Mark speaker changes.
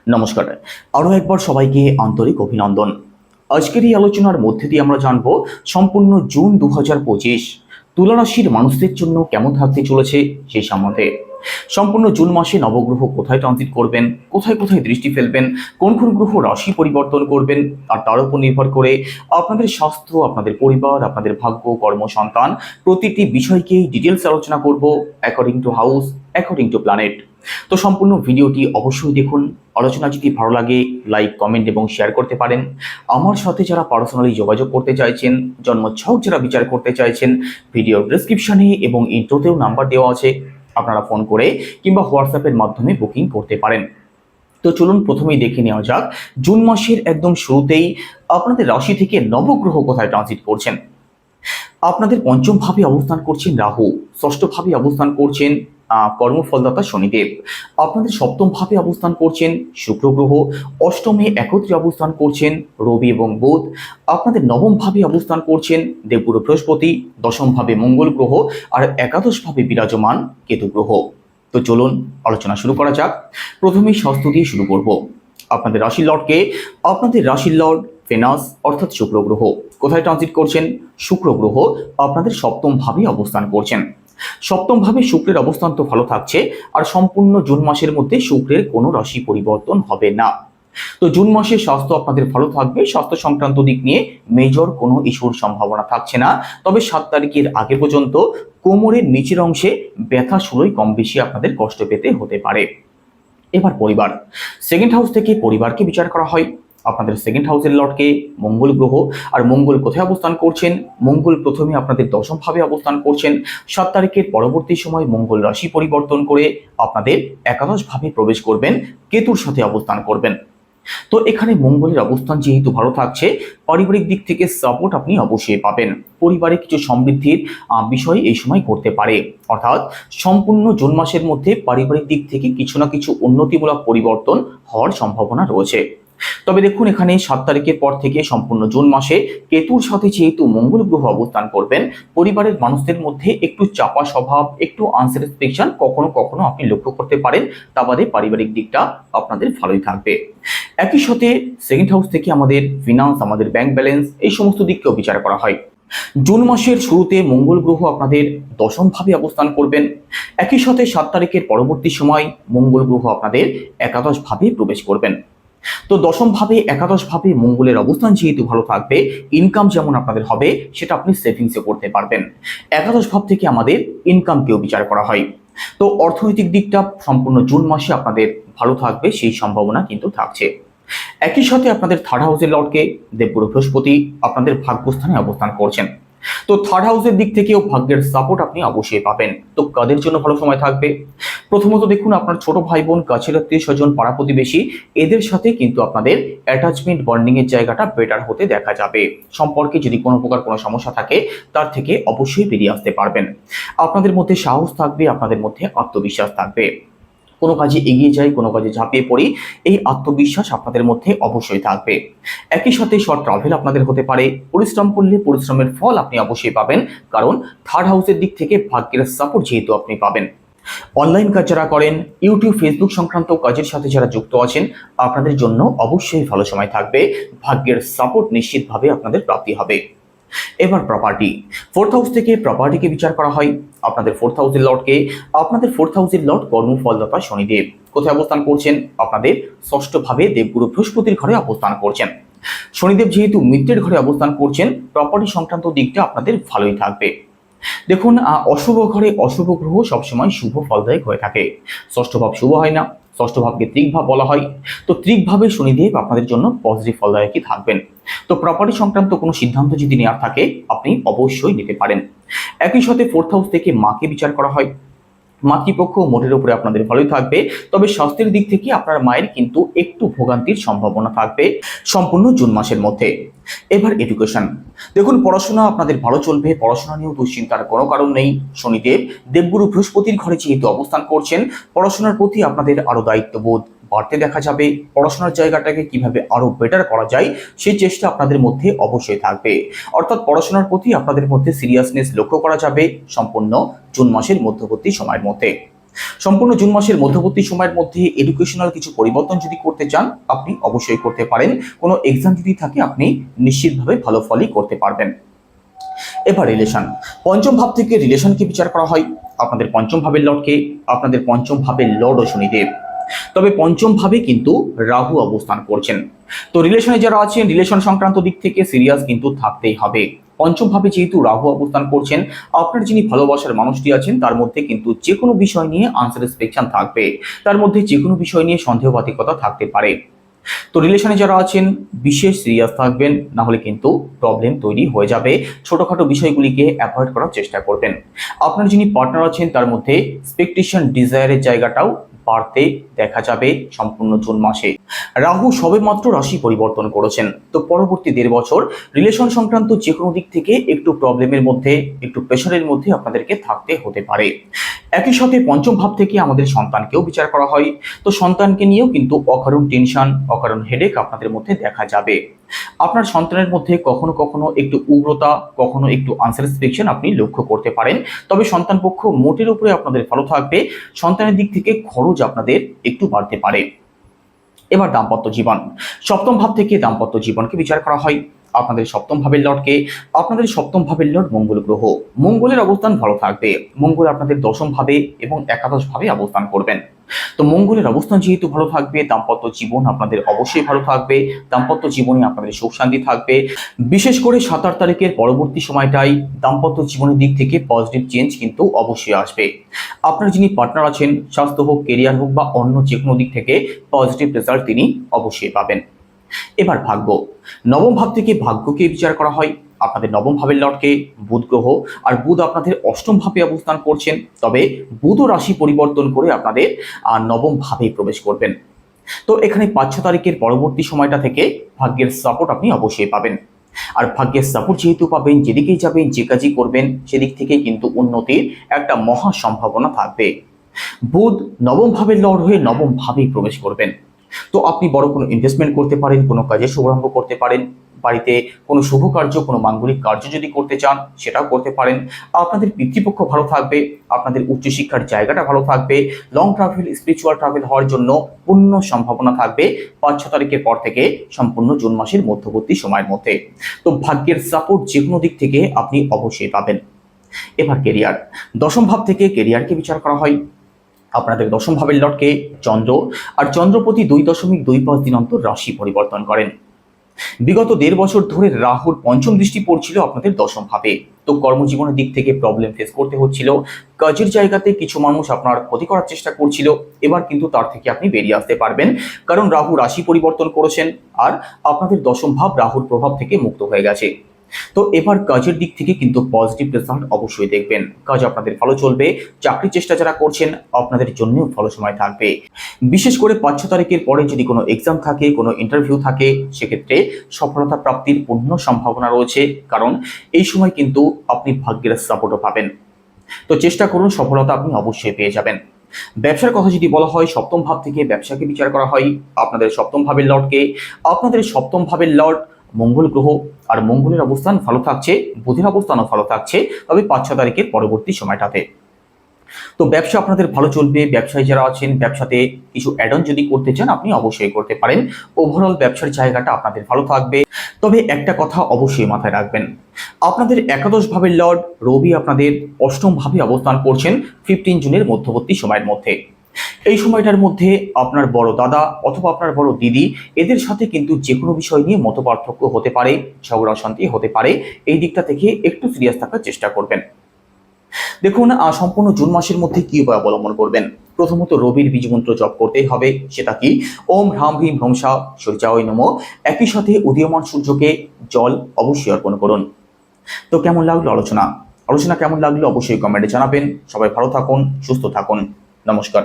Speaker 1: নমস্কার। আরও একবার সবাইকে আন্তরিক অভিনন্দন। আজকের এই আলোচনার মধ্যে দিয়ে আমরা জানব সম্পূর্ণ জুন 2025 তুলা রাশির মানুষদের জন্য কেমন থাকতে চলেছে সেই সম্বন্ধে। সম্পূর্ণ জুন মাসে নবগ্রহ কোথায় ট্রানজিট করবেন, কোথায় কোথায় দৃষ্টি ফেলবেন, কোন কোন গ্রহ রাশি পরিবর্তন করবেন, আর তার উপর নির্ভর করে আপনাদের স্বাস্থ্য, আপনাদের পরিবার, আপনাদের ভাগ্য, কর্ম, সন্তান প্রতিটি বিষয়কেই ডিটেলস আলোচনা করব according to house, according to planet. তো সম্পূর্ণ ভিডিওটি অবশ্যই দেখুন। আলোচনা যদি ভালো লাগে লাইক, কমেন্ট এবং শেয়ার করতে পারেন। আমার সাথে যারা পার্সোনালি যোগাযোগ করতে চাইছেন, জন্মছক যারা বিচার করতে চাইছেন, ভিডিওর ডেসক্রিপশনে এবং ইন্ট্রোতেও নাম্বার দেওয়া আছে, আপনারা ফোন করে কিংবা হোয়াটসঅ্যাপের মাধ্যমে বুকিং করতে পারেন। তো চলুন প্রথমেই দেখে নেওয়া যাক জুন মাসের একদম শুরুতেই আপনাদের রাশি থেকে নবগ্রহ কোথায় ট্রানজিট করছেন। আপনাদের পঞ্চম ভাবে অবস্থান করছেন রাহু, ষষ্ঠ ভাবে অবস্থান করছেন কর্মফলদাতা শনিদেব, আপনাদের সপ্তম ভাবে অবস্থান করছেন শুক্র গ্রহ, অষ্টমে একত্রে অবস্থান করছেন রবি এবং বুধ, আপনাদের নবম ভাবে অবস্থান করছেন দেবগুরু বৃহস্পতি, দশম ভাবে মঙ্গল গ্রহ, আর একাদশ ভাবে বিরাজমান কেতু গ্রহ। তো চলুন আলোচনা শুরু করা যাক। প্রথমেই স্বাস্থ্য দিয়ে শুরু করব। আপনাদের রাশির লর্ডকে, আপনাদের রাশির লর্ড ভেনাস অর্থাৎ শুক্র গ্রহ কোথায় ট্রানজিট করছেন। শুক্র গ্রহ আপনাদের সপ্তম ভাবে অবস্থান করছেন। সপ্তম ভাবে শুক্রের অবস্থান তো ভালো থাকছে, আর সম্পূর্ণ জুন মাসের মধ্যে শুক্রের কোনো রাশি পরিবর্তন হবে না। তো জুন মাসে স্বাস্থ্য আপনাদের ভালো থাকবে, স্বাস্থ্য সংক্রান্ত দিক নিয়ে মেজর কোনো ইস্যুর সম্ভাবনা থাকছে না। তবে 7 তারিখের আগে পর্যন্ত কোমরের নিচের অংশে ব্যথা শুরুই কম বেশি আপনাদের কষ্ট পেতে হতে পারে। এবার পরিবার, সেকেন্ড হাউস থেকে পরিবারকে বিচার করা হয়। আপনাদের সেকেন্ড হাউসের লর্ডকে মঙ্গল গ্রহ, আর মঙ্গল কোথায় অবস্থান করছেন। মঙ্গল প্রথমে আপনাদের দশম ভাবে অবস্থান করছেন। 7 তারিখের পরবর্তী সময় মঙ্গল রাশি পরিবর্তন করে আপনাদের একাদশ ভাবে প্রবেশ করবেন, কেতুর সাথে অবস্থান করবেন। তো এখানে মঙ্গলের অবস্থান যেহেতু ভালো থাকছে, পারিবারিক দিক থেকে সাপোর্ট আপনি অবশ্যই পাবেন। পরিবারে কিছু সমৃদ্ধির বিষয় এই সময় করতে পারে, অর্থাৎ সম্পূর্ণ জুন মাসের মধ্যে পারিবারিক দিক থেকে কিছু না কিছু উন্নতিমূলক পরিবর্তন হওয়ার সম্ভাবনা রয়েছে। তবে দেখুন, এখানে 7 তারিখের পর থেকে সম্পূর্ণ জুন মাসে কেতুর সাথে যেহেতু মঙ্গল গ্রহ অবস্থান করবেন, পরিবারের মানুষদের মধ্যে একটু চাপা স্বভাব, একটু আনস্যাটিসফ্যাকশন কখনো কখনো আপনি লক্ষ্য করতে পারেন। তা বাদে পারিবারিক দিকটা আপনাদের ভালোই থাকবে। একই সাথে সেকেন্ড হাউস থেকে আমাদের ফিনান্স, আমাদের ব্যাংক ব্যালেন্স, এই সমস্ত দিককেও বিচার করা হয়। জুন মাসের শুরুতে মঙ্গল গ্রহ আপনাদের দশম ভাবে অবস্থান করবেন। একই সাথে 7 তারিখের পরবর্তী সময় মঙ্গল গ্রহ আপনাদের একাদশ ভাবে প্রবেশ করবেন। তো দশম ভাবে, একাদশ ভাবে মঙ্গলের অবস্থান যেহেতু ভালো থাকবে, ইনকাম যেমন আপনাদের হবে সেটা আপনি সেভিংসে করতে পারবেন। একাদশ ভাব থেকে আমাদের ইনকামকেও বিচার করা হয়। তো অর্থনৈতিক দিকটা সম্পূর্ণ জুন মাসে আপনাদের ভালো থাকবে, সেই সম্ভাবনা কিন্তু থাকছে। একই সাথে আপনাদের থার্ড হাউসের লর্ডকে দেবগুরু বৃহস্পতি আপনাদের ভাগ্যস্থানে অবস্থান করছেন। তো থার্ড হাউসের দিক থেকেও ভাগ্যের সাপোর্ট আপনি অবশ্যই পাবেন। তো কাদের জন্য ভালো সময় থাকবে? প্রথমত দেখুন, আপনার ছোট ভাই বোন, কাছের আত্মীয় স্বজন, পাড়া প্রতিবেশী, এদের সাথে কিন্তু আপনাদের অ্যাটাচমেন্ট, বন্ডিং এর জায়গাটা বেটার হতে দেখা যাবে। সম্পর্কে যদি কোনো প্রকার কোনো সমস্যা থাকে তার থেকে অবশ্যই বেরিয়ে আসতে পারবেন। আপনাদের মধ্যে সাহস থাকবে, আপনাদের মধ্যে আত্মবিশ্বাস থাকবে। কোনো কাজে এগিয়ে যাই, কোনো কাজে ঝাঁপিয়ে পড়ি, এই আত্মবিশ্বাস আপনাদের মধ্যে অবশ্যই থাকবে। একই সাথে শর্ট ট্রাভেল আপনাদের হতে পারে। পরিশ্রম করলে পরিশ্রমের ফল আপনি অবশ্যই পাবেন, কারণ থার্ড হাউসের দিক থেকে ভাগ্যের সাপোর্ট যেহেতু আপনি পাবেন। অনলাইন কাজ যারা করেন, ইউটিউব, ফেসবুক সংক্রান্ত কাজের সাথে যারা যুক্ত আছেন, আপনাদের জন্য অবশ্যই ভালো সময় থাকবে। ভাগ্যের সাপোর্ট নিশ্চিতভাবে আপনাদের প্রাপ্তি হবে। এবার প্রপার্টি, ফোর্থ হাউস থেকে প্রপার্টিকে বিচার করা হয়। আপনাদের ফোর্থ হাউসের লর্ডকে, আপনাদের ফোর্থ হাউসের লর্ড কর্মফলদাতা শনিদেব কোথায় অবস্থান করছেন। আপনাদের ষষ্ঠ ভাবে দেবগুরু বৃহস্পতির ঘরে অবস্থান করছেন। শনিদেব যেহেতু মিত্রের ঘরে অবস্থান করছেন, প্রপার্টি সংক্রান্ত দিকটা আপনাদের ভালোই থাকবে। দেখুন, অশুভ ঘরে অশুভ গ্রহ সবসময় শুভ ফলদায়ক হয়ে থাকে। ষষ্ঠ ভাব শুভ হয় না, ষষ্ঠ ভাবকে ত্রিক ভাব বলা হয়। তো ত্রিক ভাবে শনিদেব আপনাদের জন্য পজিটিভ ফলদায়কই থাকবেন। তো প্রপার্টি সংক্রান্ত কোনো সিদ্ধান্ত যদি নেওয়ার থাকে আপনি অবশ্যই নিতে পারেন। একই সাথে ফোর্থ হাউস থেকে মাকে বিচার করা হয়। মাতৃপক্ষ মোটের উপরে আপনাদের ভালোই থাকবে, তবে স্বাস্থ্যের দিক থেকে আপনার মায়ের কিন্তু একটু ভোগান্তির সম্ভাবনা থাকবে সম্পূর্ণ জুন মাসের মধ্যে। এবার এডুকেশন, দেখুন পড়াশোনা আপনাদের ভালো চলবে, পড়াশোনা নিয়েও দুশ্চিন্তার কোনো কারণ নেই। শনিদেব দেবগুরু বৃহস্পতির ঘরে যেহেতু অবস্থান করছেন, পড়াশোনার প্রতি আপনাদের আরো দায়িত্ববোধ বাড়তে দেখা যাবে। পড়াশোনার জায়গাটাকে কিভাবে আরো বেটার করা যায় সেই চেষ্টা আপনাদের মধ্যে অবশ্যই থাকবে। অর্থাৎ পড়াশোনার প্রতি আপনাদের মধ্যে সিরিয়াসনেস লক্ষ্য করা যাবে সম্পূর্ণ জুন মাসের মধ্যবর্তী সময়ের মধ্যে। সম্পূর্ণ জুন মাসের মধ্যবর্তী সময়ের মধ্যে এডুকেশনাল কিছু পরিবর্তন যদি করতে চান আপনি অবশ্যই করতে পারেন। কোনো এক্সাম যদি থাকে আপনি নিশ্চিতভাবে ভালো ফলই করতে পারবেন। এবার রিলেশন, পঞ্চম ভাব থেকে রিলেশনকে বিচার করা হয়। আপনাদের পঞ্চম ভাবের লর্ডকে, আপনাদের পঞ্চম ভাবের লর্ড ও শনিদেব, তবে পঞ্চম ভাবে কিন্তু রাহু অবস্থান করছেন। তো রিলেশনে যারা আছেন রিলেশন সংক্রান্ত দিক থেকে সিরিয়াস কিন্তু থাকতেই হবে। পঞ্চম ভাবে যেহেতু রাহু অবস্থান করছেন, আপনার যিনি ভালোবাসার মানুষটি আছেন তার মধ্যে কিন্তু যে কোনো বিষয় নিয়ে আনস্যাটিসফ্যাকশন থাকবে, তার মধ্যে যে কোনো বিষয় নিয়ে সন্দেহবাতিকতা থাকতে পারে। তো রিলেশনে যারা আছেন বিশেষ সিরিয়াস থাকবেন, না হলে কিন্তু প্রবলেম তৈরি হয়ে যাবে। ছোটখাটো বিষয়গুলিকে অ্যাভয়েড করার চেষ্টা করবেন। আপনার যিনি পার্টনার আছেন তার মধ্যে এক্সপেকটেশন ডিজায়ারের জায়গাটাও বাড়তে দেখা যাবে সম্পূর্ণ জুন মাসে। রাহু সবেমাত্র রাশি পরিবর্তন করেছেন, তো পরবর্তী 1.5 বছর রিলেশন সংক্রান্ত যে কোনো দিক থেকে একটু প্রবলেমের মধ্যে, একটু প্রেশারের মধ্যে আপনাদেরকে থাকতে হতে পারে। একই সাথে পঞ্চম ভাব থেকে আমাদের সন্তানকেও বিচার করা হয়। তো সন্তানকে নিয়েও কিন্তু অকারণ টেনশন, অকারণ হেডেক আপনাদের মধ্যে দেখা যাবে। আপনার সন্তানের মধ্যে কখনো কখনো একটু উগ্রতা, কখনো একটু আনস্যাটিসফ্যাকশন আপনি লক্ষ্য করতে পারেন। তবে সন্তান পক্ষ মোটের উপরে আপনাদের ভালো থাকবে। সন্তানের দিক থেকে খরচ আপনাদের একটু বাড়তে পারে। এবার দাম্পত্য জীবন, সপ্তম ভাব থেকে দাম্পত্য জীবনকে বিচার করা হয়। আপনাদের সপ্তম ভাবের লর্ডকে, আপনাদের সপ্তম ভাবের লর্ড মঙ্গল গ্রহ, মঙ্গলের অবস্থান ভালো থাকবে। মঙ্গল আপনাদের দশম ভাবে এবং একাদশ ভাবে অবস্থান করবেন। তো মঙ্গলের অবস্থান যেহেতু ভালো থাকবে, দাম্পত্য জীবন আপনাদের অবশ্যই ভালো থাকবে। দাম্পত্য জীবনে আপনাদের সুখ শান্তি থাকবে। বিশেষ করে 27 তারিখের পরবর্তী সময়টাই দাম্পত্য জীবনের দিক থেকে পজিটিভ চেঞ্জ কিন্তু অবশ্যই আসবে। আপনার যিনি পার্টনার আছেন, স্বাস্থ্য হোক, কেরিয়ার হোক বা অন্য যে কোনো দিক থেকে পজিটিভ রেজাল্ট তিনি অবশ্যই পাবেন। এবার ভাগ্য, নবম ভাব থেকে ভাগ্যকে বিচার করা হয়। আপনাদের নবম ভাবের লর্ডকে বুধ গ্রহ, আর বুধ আপনাদের অষ্টম ভাবে অবস্থান করছেন। তবে বুধ রাশি পরিবর্তন করে আপনাদের নবম ভাবে প্রবেশ করবেন। তো এখানে 5-6 তারিখের পরবর্তী সময়টা থেকে ভাগ্যের সাপোর্ট আপনি অবশ্যই পাবেন। আর ভাগ্যের সাপোর্ট যেহেতু পাবেন, যেদিকেই যাবেন, যে কাজই করবেন সেদিক থেকে কিন্তু উন্নতির একটা মহা সম্ভাবনা থাকবে। বুধ নবম ভাবের লর্ড হয়ে নবম ভাবেই প্রবেশ করবেন। তো আপনি বড় কোনো ইনভেস্টমেন্ট করতে পারেন, কোনো কাজের শুভারম্ভ করতে পারেন, বাড়িতে কোনো শুভ কার্য, কোনো মাঙ্গলিক কার্য যদি করতে চান সেটাও করতে পারেন। আপনাদের পিতৃপক্ষ ভালো থাকবে, আপনাদের উচ্চশিক্ষার জায়গাটা ভালো থাকবে। লং ট্রাভেল, স্পিরিচুয়াল ট্রাভেল হওয়ার জন্য পূর্ণ সম্ভাবনা থাকবে 5-6 তারিখের পর থেকে সম্পূর্ণ জুন মাসের মধ্যবর্তী সময়ের মধ্যে। তো ভাগ্যের সাপোর্ট যে কোনো দিক থেকে আপনি অবশ্যই পাবেন। এবার কেরিয়ার, দশম ভাব থেকে কেরিয়ারকে বিচার করা হয়। আপনাদের দশম ভাবের লর্ডকে চন্দ্র, আর চন্দ্রপতি 2.25 দিন অন্তর রাশি পরিবর্তন করেন। বিগত 1.5 বছর ধরে রাহুর পঞ্চম দৃষ্টি পড়ছিল আপনাদের দশম ভাবে। তো কর্মজীবনের দিক থেকে প্রবলেম ফেস করতে হচ্ছিল। কাজের জায়গাতে কিছু মানুষ আপনার ক্ষতি করার চেষ্টা করছিল। এবার কিন্তু তার থেকে আপনি বেরিয়ে আসতে পারবেন, কারণ রাহু রাশি পরিবর্তন করেছেন আর আপনাদের দশম ভাব রাহুর প্রভাব থেকে মুক্ত হয়ে গেছে। তো এবার কাজের দিক থেকে কিন্তু পজিটিভ রেজাল্ট অবশ্যই দেখবেন। কাজ আপনাদের ভালো চলবে। চাকরির চেষ্টা যারা করছেন আপনাদের জন্যও ভালো সময় থাকবে। বিশেষ করে 5-6 তারিখের পরে যদি কোনো এক্সাম থাকে, কোনো ইন্টারভিউ থাকে, সেক্ষেত্রে সফলতা প্রাপ্তির পূর্ণ সম্ভাবনা রয়েছে, কারণ এই সময় কিন্তু আপনি ভাগ্যের সাপোর্টও পাবেন। তো চেষ্টা করুন, সফলতা আপনি অবশ্যই পেয়ে যাবেন। ব্যবসার কথা যদি বলা হয়, সপ্তম ভাব থেকে ব্যবসাকে বিচার করা হয়। আপনাদের সপ্তম ভাবের লর্ডকে, আপনাদের সপ্তম ভাবের লর্ড মঙ্গল গ্রহ, আর মঙ্গলের অবস্থান ভালো থাকছে, বুধের অবস্থানও ভালো থাকছে, তবে 5-6 তারিখের পরবর্তী সময়টাতে। তো ব্যবসা আপনাদের ভালো চলবে। ব্যবসায় যারা আছেন, ব্যবসাতে কিছু অ্যাড অন যদি করতে চান আপনি অবশ্যই করতে পারেন। ওভারঅল ব্যবসার জায়গাটা আপনাদের ভালো থাকবে। তবে একটা কথা অবশ্যই মাথায় রাখবেন, আপনাদের একাদশ ভাবের লর্ড রবি আপনাদের অষ্টম ভাবে অবস্থান করছেন 15 জুনের মধ্যবর্তী সময়ের মধ্যে। এই সময়টার মধ্যে আপনার বড় দাদা অথবা আপনার বড় দিদি, এদের সাথে কিন্তু যে কোনো বিষয় নিয়ে মতপার্থক্য হতে পারে, ঝগড়া অশান্তি হতে পারে। এই দিকটা থেকে একটু সিরিয়াস থাকার চেষ্টা করবেন। দেখুন, সম্পূর্ণ জুন মাসের মধ্যে কি উপায় অবলম্বন করবেন। প্রথমত রবির বীজমন্ত্র জপ করতেই হবে। সেটা কি? ওম হ্রাম ভীম হ্রংসা সূর্যায় নমঃ। একই সাথে উদীয়মান সূর্যকে জল অবশ্যই অর্পণ করুন। তো কেমন লাগলো আলোচনা কেমন লাগলো অবশ্যই কমেন্টে জানাবেন। সবাই ভালো থাকুন, সুস্থ থাকুন। নমস্কার।